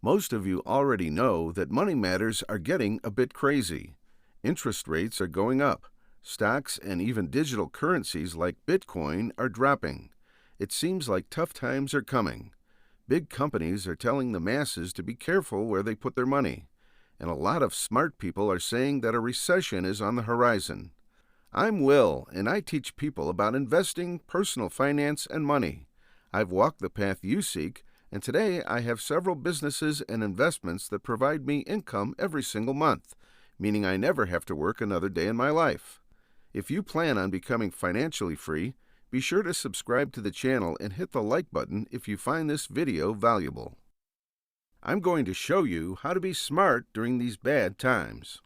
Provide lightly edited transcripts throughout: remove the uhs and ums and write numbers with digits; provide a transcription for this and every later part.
Most of you already know that money matters are getting a bit crazy. Interest rates are going up. Stocks and even digital currencies like Bitcoin are dropping. It seems like tough times are coming. Big companies are telling the masses to be careful where they put their money. And a lot of smart people are saying that a recession is on the horizon. I'm Will, and I teach people about investing, personal finance, and money. I've walked the path you seek, and today I have several businesses and investments that provide me income every single month, meaning I never have to work another day in my life. If you plan on becoming financially free, be sure to subscribe to the channel and hit the like button if you find this video valuable. I'm going to show you how to be smart during these bad times.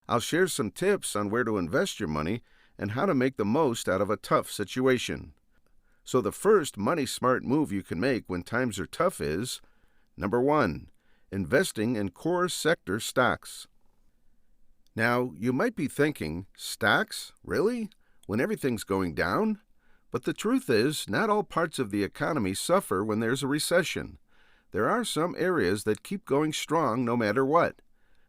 I'll share some tips on where to invest your money and how to make the most out of a tough situation. So the first money smart move you can make when times are tough is, number 1, investing in core sector stocks. Now, you might be thinking, stocks? Really? When everything's going down? But the truth is, not all parts of the economy suffer when there's a recession. There are some areas that keep going strong no matter what.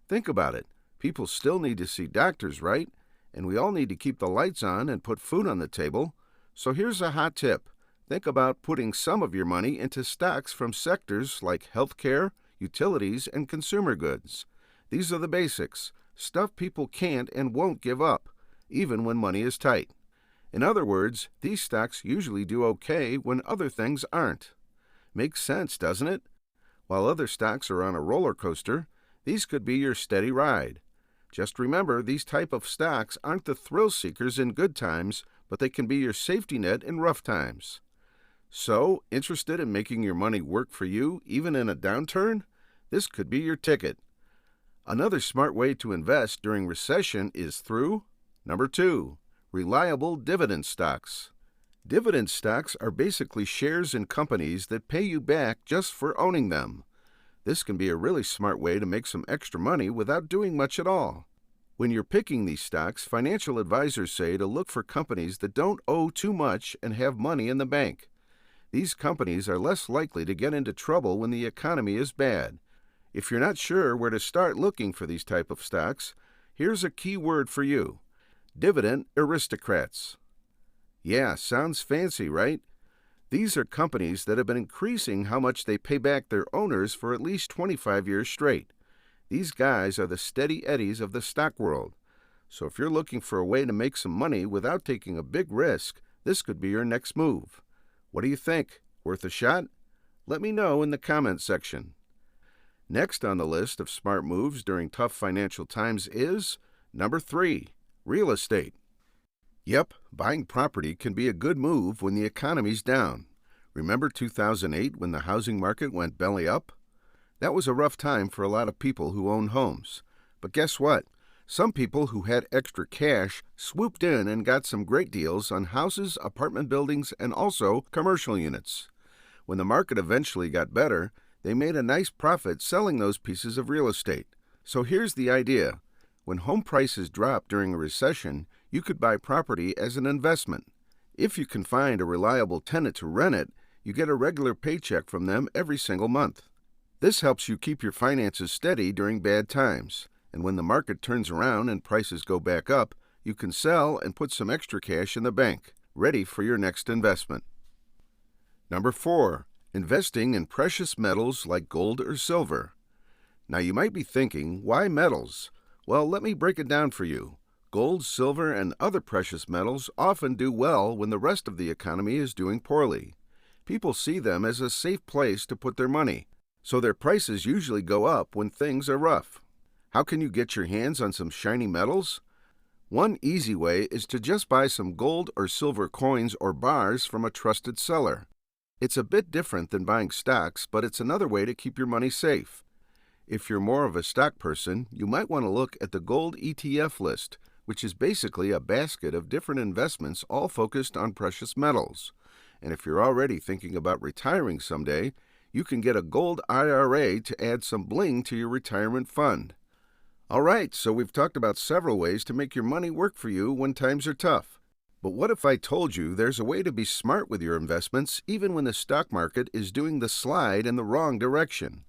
Think about it. People still need to see doctors, right? And we all need to keep the lights on and put food on the table. So here's a hot tip. Think about putting some of your money into stocks from sectors like healthcare, utilities, and consumer goods. These are the basics, stuff people can't and won't give up, even when money is tight. In other words, these stocks usually do okay when other things aren't. Makes sense, doesn't it? While other stocks are on a roller coaster, these could be your steady ride. Just remember, these type of stocks aren't the thrill seekers in good times, but they can be your safety net in rough times. So, interested in making your money work for you, even in a downturn? This could be your ticket. Another smart way to invest during recession is through, number 2, reliable dividend stocks. Dividend stocks are basically shares in companies that pay you back just for owning them. This can be a really smart way to make some extra money without doing much at all. When you're picking these stocks, financial advisors say to look for companies that don't owe too much and have money in the bank. These companies are less likely to get into trouble when the economy is bad. If you're not sure where to start looking for these type of stocks, here's a key word for you: dividend aristocrats. Yeah, sounds fancy, right? These are companies that have been increasing how much they pay back their owners for at least 25 years straight. These guys are the steady eddies of the stock world. So if you're looking for a way to make some money without taking a big risk, this could be your next move. What do you think? Worth a shot? Let me know in the comments section. Next on the list of smart moves during tough financial times is number 3, real estate. Yep, buying property can be a good move when the economy's down. Remember 2008 when the housing market went belly up? That was a rough time for a lot of people who own homes. But guess what? Some people who had extra cash swooped in and got some great deals on houses, apartment buildings, and also commercial units. When the market eventually got better, they made a nice profit selling those pieces of real estate. So here's the idea. When home prices drop during a recession, you could buy property as an investment. If you can find a reliable tenant to rent it, you get a regular paycheck from them every single month. This helps you keep your finances steady during bad times. And when the market turns around and prices go back up, you can sell and put some extra cash in the bank, ready for your next investment. Number 4, investing in precious metals like gold or silver. Now you might be thinking, why metals? Well, let me break it down for you. Gold, silver, and other precious metals often do well when the rest of the economy is doing poorly. People see them as a safe place to put their money, so their prices usually go up when things are rough. How can you get your hands on some shiny metals? One easy way is to just buy some gold or silver coins or bars from a trusted seller. It's a bit different than buying stocks, but it's another way to keep your money safe. If you're more of a stock person, you might want to look at the gold ETF list, which is basically a basket of different investments all focused on precious metals. And if you're already thinking about retiring someday, you can get a gold IRA to add some bling to your retirement fund. All right, so we've talked about several ways to make your money work for you when times are tough. But what if I told you there's a way to be smart with your investments even when the stock market is doing the slide in the wrong direction?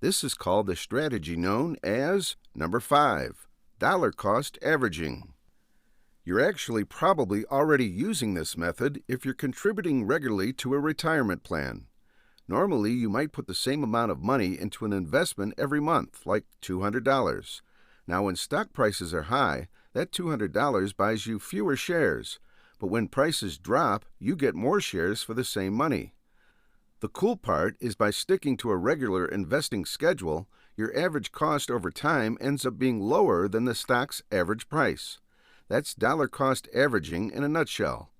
This is called the strategy known as number 5, dollar cost averaging. You're actually probably already using this method if you're contributing regularly to a retirement plan. Normally, you might put the same amount of money into an investment every month, like $200. Now, when stock prices are high, that $200 buys you fewer shares, but when prices drop, you get more shares for the same money. The cool part is by sticking to a regular investing schedule, your average cost over time ends up being lower than the stock's average price. That's dollar cost averaging in a nutshell.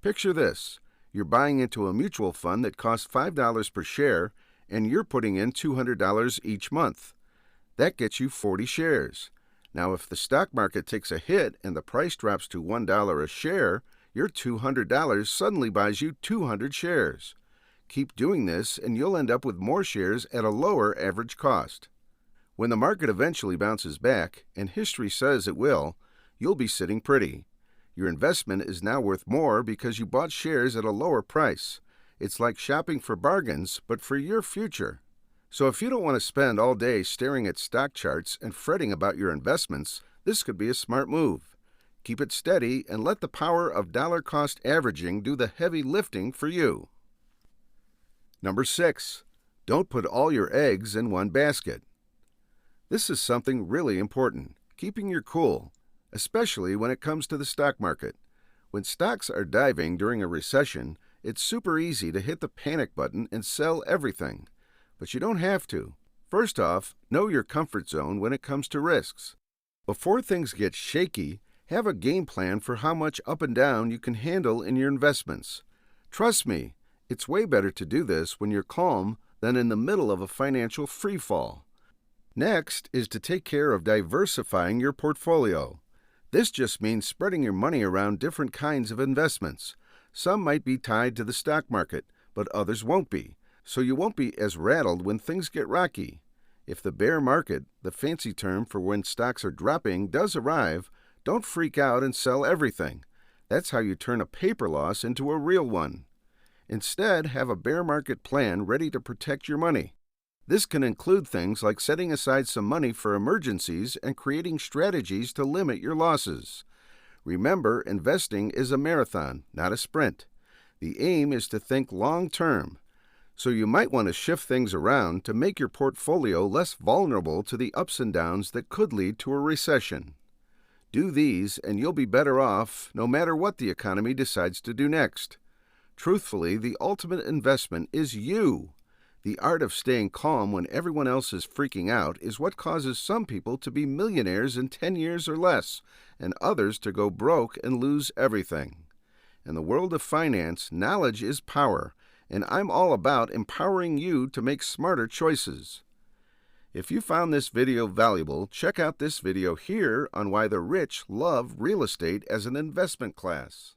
Picture this. You're buying into a mutual fund that costs $5 per share, and you're putting in $200 each month. That gets you 40 shares. Now, if the stock market takes a hit and the price drops to $1 a share, your $200 suddenly buys you 200 shares. Keep doing this, and you'll end up with more shares at a lower average cost. When the market eventually bounces back, and history says it will, you'll be sitting pretty. Your investment is now worth more because you bought shares at a lower price. It's like shopping for bargains, but for your future. So if you don't want to spend all day staring at stock charts and fretting about your investments, this could be a smart move. Keep it steady and let the power of dollar cost averaging do the heavy lifting for you. Number 6, don't put all your eggs in one basket. This is something really important, keeping your cool, especially when it comes to the stock market. When stocks are diving during a recession, it's super easy to hit the panic button and sell everything. But you don't have to. First off, know your comfort zone when it comes to risks. Before things get shaky, have a game plan for how much up and down you can handle in your investments. Trust me, it's way better to do this when you're calm than in the middle of a financial freefall. Next is to take care of diversifying your portfolio. This just means spreading your money around different kinds of investments. Some might be tied to the stock market, but others won't be, so you won't be as rattled when things get rocky. If the bear market, the fancy term for when stocks are dropping, does arrive, don't freak out and sell everything. That's how you turn a paper loss into a real one. Instead, have a bear market plan ready to protect your money. This can include things like setting aside some money for emergencies and creating strategies to limit your losses. Remember, investing is a marathon, not a sprint. The aim is to think long-term. So you might want to shift things around to make your portfolio less vulnerable to the ups and downs that could lead to a recession. Do these and you'll be better off no matter what the economy decides to do next. Truthfully, the ultimate investment is you. The art of staying calm when everyone else is freaking out is what causes some people to be millionaires in 10 years or less, and others to go broke and lose everything. In the world of finance, knowledge is power, and I'm all about empowering you to make smarter choices. If you found this video valuable, check out this video here on why the rich love real estate as an investment class.